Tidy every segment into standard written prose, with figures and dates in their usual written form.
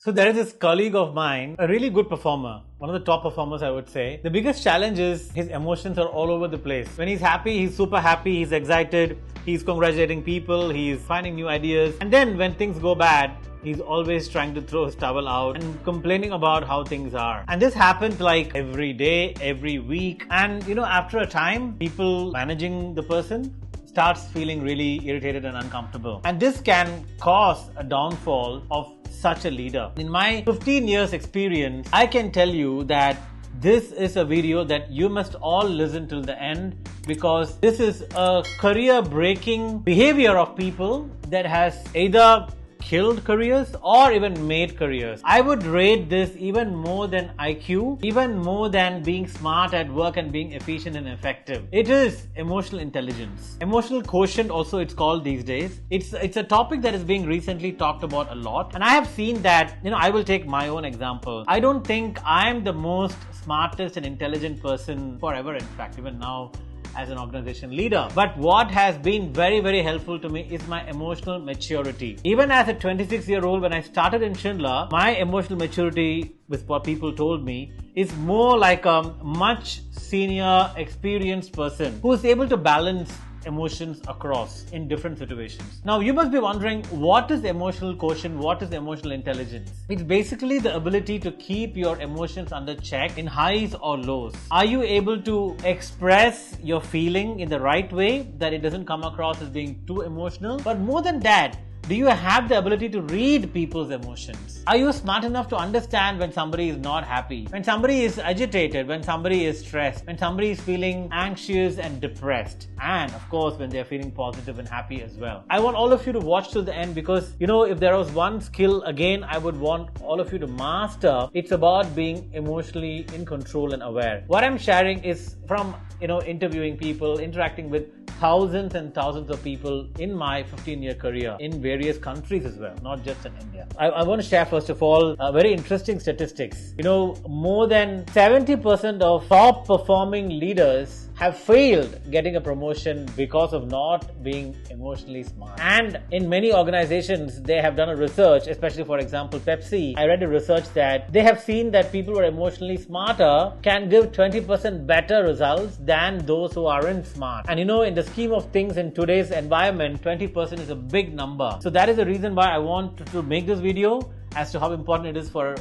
So there is this colleague of mine, a really good performer, one of the top performers I would say. The biggest challenge is his emotions are all over the place. When he's happy, he's super happy, he's excited, he's congratulating people, he's finding new ideas. And then when things go bad, he's always trying to throw his towel out and complaining about how things are. And this happens like every day, every week. And after a time, people managing the person starts feeling really irritated and uncomfortable. And this can cause a downfall of such a leader. In my 15 years experience, I can tell you that this is a video that you must all listen till the end, because this is a career-breaking behavior of people that has either killed careers or even made careers. I would rate this even more than IQ, even more than being smart at work and being efficient and effective. It is emotional intelligence. Emotional quotient also it's called these days. It's a topic that is being recently talked about a lot. And I have seen that, I will take my own example. I don't think I'm the most smartest and intelligent person forever, in fact, even now, as an organization leader. But what has been very, very helpful to me is my emotional maturity. Even as a 26-year-old, when I started in Schindler, my emotional maturity, with what people told me, is more like a much senior, experienced person who is able to balance emotions across in different situations. Now, you must be wondering, what is emotional quotient? What is emotional intelligence? It's basically the ability to keep your emotions under check in highs or lows. Are you able to express your feeling in the right way, that it doesn't come across as being too emotional? But more than that, do you have the ability to read people's emotions? Are you smart enough to understand when somebody is not happy, when somebody is agitated, when somebody is stressed, when somebody is feeling anxious and depressed, and of course when they are feeling positive and happy as well? I want all of you to watch till the end, because if there was one skill again I would want all of you to master, it's about being emotionally in control and aware. What I'm sharing is from interviewing people, interacting with thousands and thousands of people in my 15-year career in various countries as well, not just in India. I want to share first of all very interesting statistics. More than 70% of top performing leaders have failed getting a promotion because of not being emotionally smart. And in many organizations, they have done a research, especially for example Pepsi. I read a research that they have seen that people who are emotionally smarter can give 20% better results than those who aren't smart. And in the scheme of things in today's environment, 20% is a big number. So that is the reason why I want to make this video as to how important it is for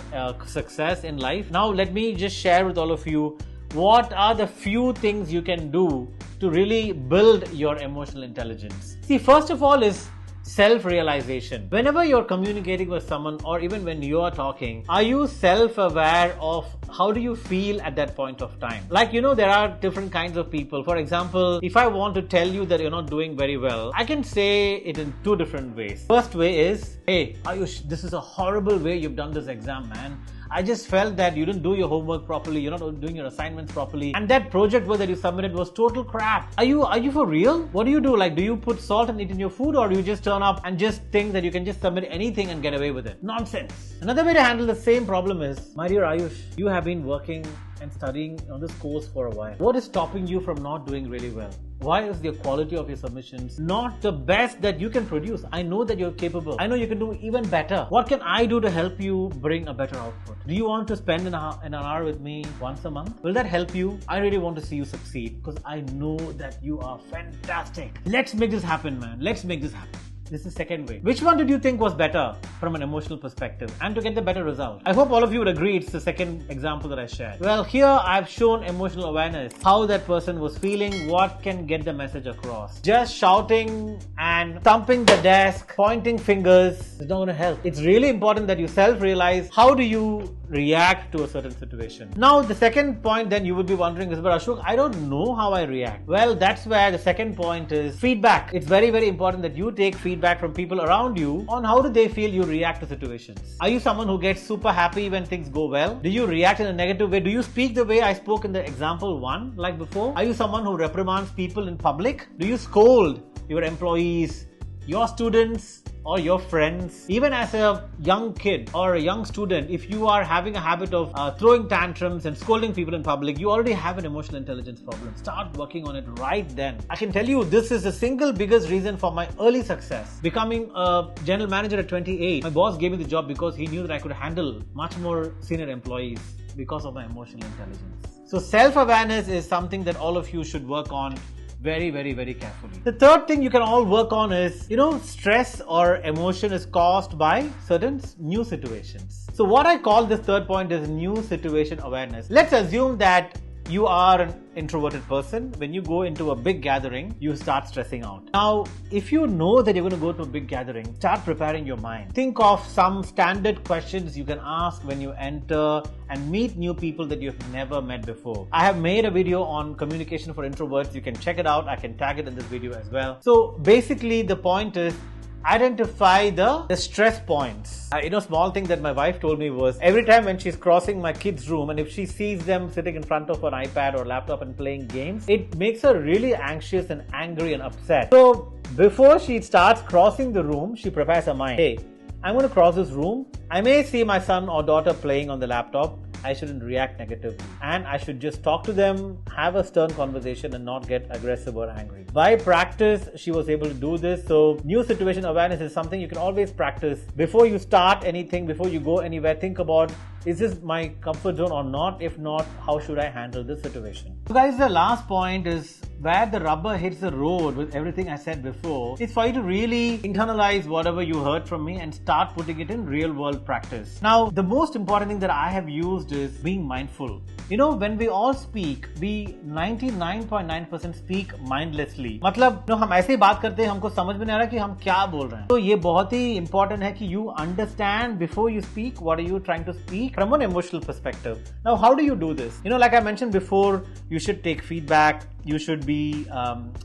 success in life. Now let me just share with all of you what are the few things you can do to really build your emotional intelligence. See, first of all is self-realization. Whenever you're communicating with someone, or even when you are talking, are you self-aware of how do you feel at that point of time? Like, there are different kinds of people. For example, if I want to tell you that you're not doing very well, I can say it in two different ways. First way is, hey, Ayush, this is a horrible way you've done this exam, man. I just felt that you didn't do your homework properly, you're not doing your assignments properly, and that project work that you submitted was total crap. Are you for real? What do you do? Like, do you put salt and eat in your food, or do you just turn up and just think that you can just submit anything and get away with it? Nonsense. Another way to handle the same problem is, my dear Ayush, you have been working and studying on this course for a while. What is stopping you from not doing really well? Why is the quality of your submissions not the best that you can produce? I know that you're capable. I know you can do even better. What can I do to help you bring a better output? Do you want to spend an hour with me once a month? Will that help you? I really want to see you succeed, because I know that you are fantastic. Let's make this happen, man. Let's make this happen. This is the second way. Which one did you think was better from an emotional perspective and to get the better result? I hope all of you would agree it's the second example that I shared. Well, here I've shown emotional awareness, how that person was feeling, what can get the message across. Just shouting and thumping the desk, pointing fingers is not going to help. It's really important that you self-realize, how do you react to a certain situation. Now, the second point then you would be wondering is, but Ashok, I don't know how I react. Well, that's where the second point is feedback. It's very, very important that you take feedback from people around you on how do they feel you react to situations. Are you someone who gets super happy when things go well? Do you react in a negative way? Do you speak the way I spoke in the example 1 like before? Are you someone who reprimands people in public? Do you scold your employees your students or your friends, even as a young kid or a young student, if you are having a habit of throwing tantrums and scolding people in public, you already have an emotional intelligence problem. Start working on it right then. I can tell you this is the single biggest reason for my early success. Becoming a general manager at 28, my boss gave me the job because he knew that I could handle much more senior employees because of my emotional intelligence. So self-awareness is something that all of you should work on very, very, very carefully. The third thing you can all work on is, stress or emotion is caused by certain new situations. So what I call this third point is new situation awareness. Let's assume that you are an introverted person. When you go into a big gathering, you start stressing out. Now, if you know that you're going to go to a big gathering, start preparing your mind. Think of some standard questions you can ask when you enter and meet new people that you've never met before. I have made a video on communication for introverts. You can check it out. I can tag it in this video as well. So basically the point is, identify the stress points. Small thing that my wife told me was every time when she's crossing my kids' room and if she sees them sitting in front of an iPad or laptop and playing games, it makes her really anxious and angry and upset. So before she starts crossing the room, she prepares her mind. Hey, I'm going to cross this room. I may see my son or daughter playing on the laptop. I shouldn't react negatively. And I should just talk to them, have a stern conversation and not get aggressive or angry. By practice, she was able to do this. So new situation awareness is something you can always practice. Before you start anything, before you go anywhere, think about, is this my comfort zone or not? If not, how should I handle this situation? So guys, the last point is where the rubber hits the road with everything I said before. It's for you to really internalize whatever you heard from me and start putting it in real world practice. Now, the most important thing that I have used is being mindful. When we all speak, we 99.9% speak mindlessly. मतलब हम ऐसे ही बात करते हैं, हमको समझ में नहीं आ रहा कि हम क्या बोल रहे हैं. तो ये बहुत ही important है कि you understand before you speak what are you trying to speak from an emotional perspective. Now, how do you do this? Like I mentioned before, you should take feedback. You should be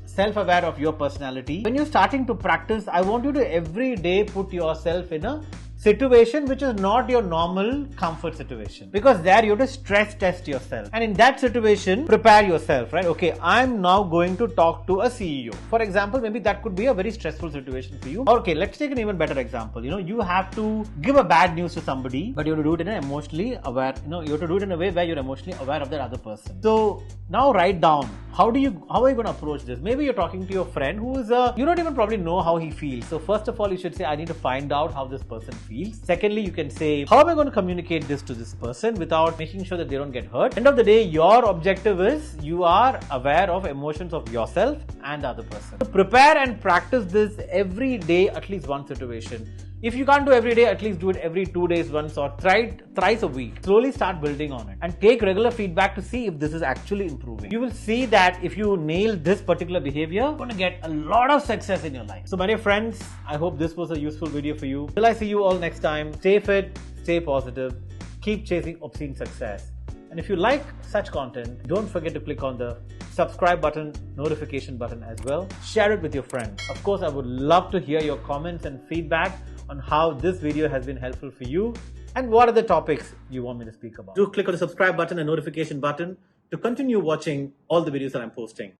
self-aware of your personality. When you're starting to practice, I want you to every day put yourself in a situation which is not your normal comfort situation, because there you have to stress test yourself, and in that situation prepare yourself, right? Okay, I'm now going to talk to a CEO, for example. Maybe that could be a very stressful situation for you. Okay, let's take an even better example. You have to give a bad news to somebody, but you have to do it in an emotionally aware, you have to do it in a way where you're emotionally aware of that other person. So now write down, how are you going to approach this? Maybe you're talking to your friend who is you don't even probably know how he feels. So first of all, you should say, I need to find out how this person feels. Secondly, you can say, how am I going to communicate this to this person without making sure that they don't get hurt? End of the day, your objective is you are aware of emotions of yourself and the other person. So prepare and practice this every day, at least one situation. If you can't do every day, at least do it every 2 days once, or try it thrice a week. Slowly start building on it and take regular feedback to see if this is actually improving. You will see that if you nail this particular behavior, you're going to get a lot of success in your life. So my dear friends, I hope this was a useful video for you. Till I see you all next time, stay fit, stay positive, keep chasing obscene success. And if you like such content, don't forget to click on the subscribe button, notification button as well. Share it with your friends. Of course, I would love to hear your comments and feedback on how this video has been helpful for you and what are the topics you want me to speak about. Do click on the subscribe button and notification button to continue watching all the videos that I'm posting.